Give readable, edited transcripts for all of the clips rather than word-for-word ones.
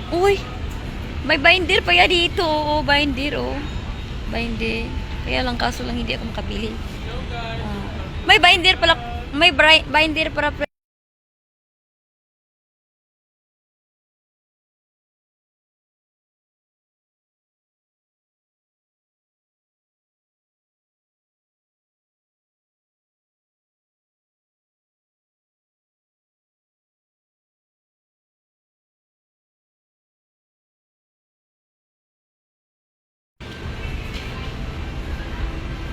Uy, may binder pa yan dito. Oh, binder, oh. Binder. Kaya lang, kaso lang hindi ako makabili. Ah. May binder pala. May binder para.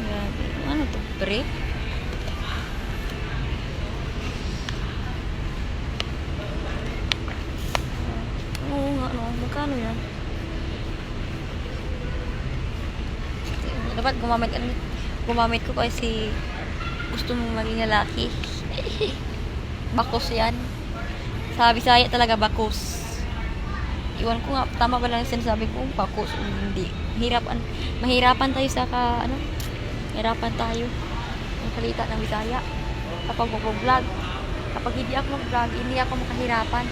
Grabe. Ano to? Brief? Oo nga, no. Magkano yan? Dapat gumamit ko kasi gusto mong maging lalaki. Bakos yan. Sa Bisaya talaga bakos. Iwan ko nga, tama ba lang yung sinasabi ko, bakos o hindi. Mahirapan tayo sa mahirapan tayo. Ang salita ng Bisaya. Kapag mag-vlog. Kapag hindi ako mag-vlog, hindi ako makahirapan.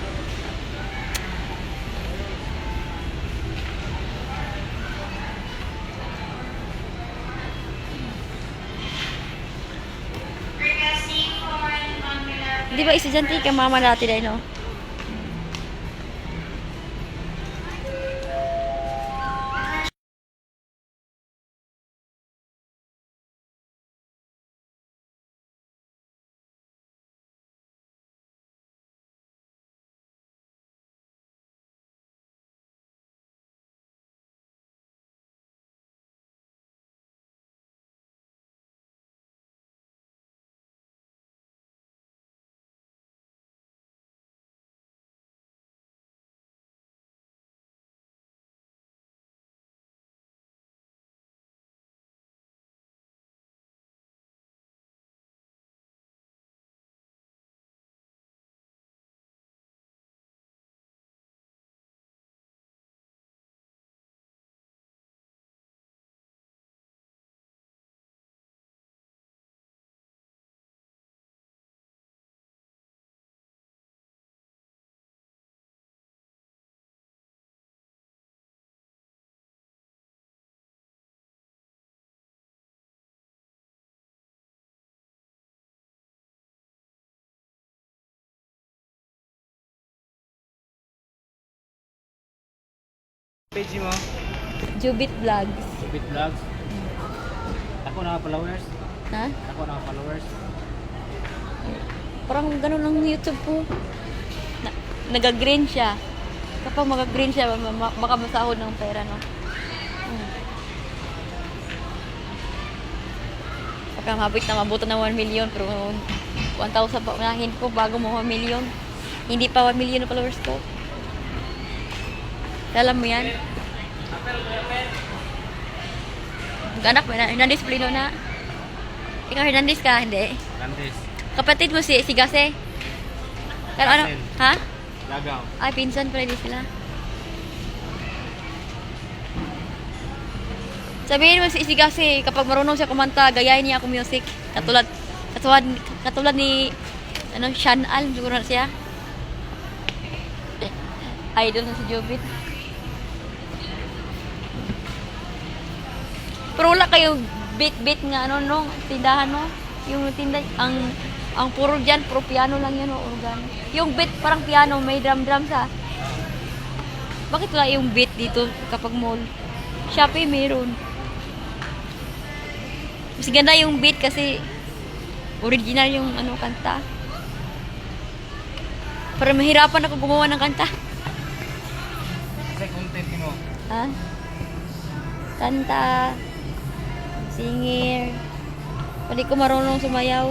Di ba estudyante ka mama dati dahil no? Page mo? Jubit Vlogs. Bit Vlogs. Ako na followers. Ha? Ako na followers. Parang ganun lang yung YouTube ko. Nag-green siya. Kapag mag-green siya, makamasahod ng pera, no? Pagka mabuto na 1 million, pero 1,000 pa unahin ko bago mo 1 million. Hindi pa 1 million na followers ko. Alam mo yan? Anak mo na, Hernandez Plino na. Ikaw Hernandez ka, hindi? Hernandez. Kapatid mo si Gase? Pero ano? Pinsan. Ha? Lagaw. Ay, pinsan pala din sila. Sabihin mo si Gase, kapag marunong siya kumanta, gayahin niya ako music. Katulad ni Sean Al, siguro na siya. Idol na si Jobit. Pero wala kayo beat nga no, tindahan no. Yung tinda ang puro diyan, puro piano lang yan o organ. Yung beat parang piano, may drum sa. Bakit wala yung beat dito kapag mall? Shopee meron. Mas ganda yung beat kasi original yung kanta. Para mahirapan ako gumawa ng kanta. Kasi content mo. Ha? Kanta. Singer. Pwede ko marunong sumayaw.